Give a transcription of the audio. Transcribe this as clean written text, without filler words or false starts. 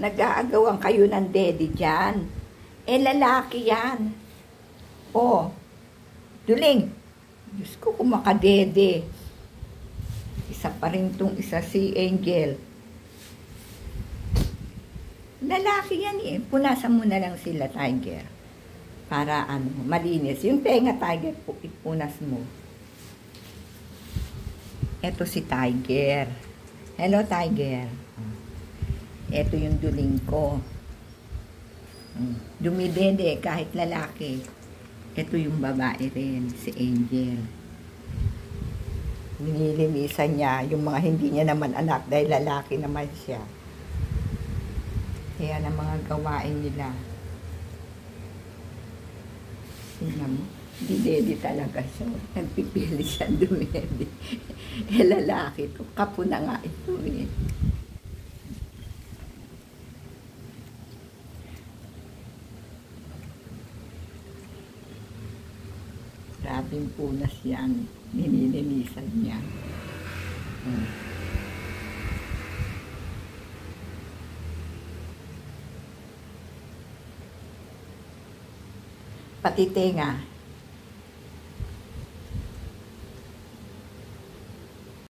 Nag-aagawan kayo ng daddy dyan. Eh, lalaki yan. Oh, Duling. Diyos ko, kung makadede. Isa pa rin tong isa si Angel. Lalaki yan eh. Punasan mo na lang sila, Tiger. Para malinis. Yung tenga, Tiger, ipunas mo. Eto si Tiger. Hello, Tiger. Eto yung Duling ko. Dumidede kahit lalaki. Ito yung babae rin, si Angel. Nililinisan niya yung mga hindi niya naman anak dahil lalaki naman siya. Kaya ang mga gawain nila. Tingnan mo, didede talaga siya. Nagpipili siya dumede. Eh lalaki to, kapo na nga ito eh. Grabing punas yan. Nililinisan niya. Pati tenga.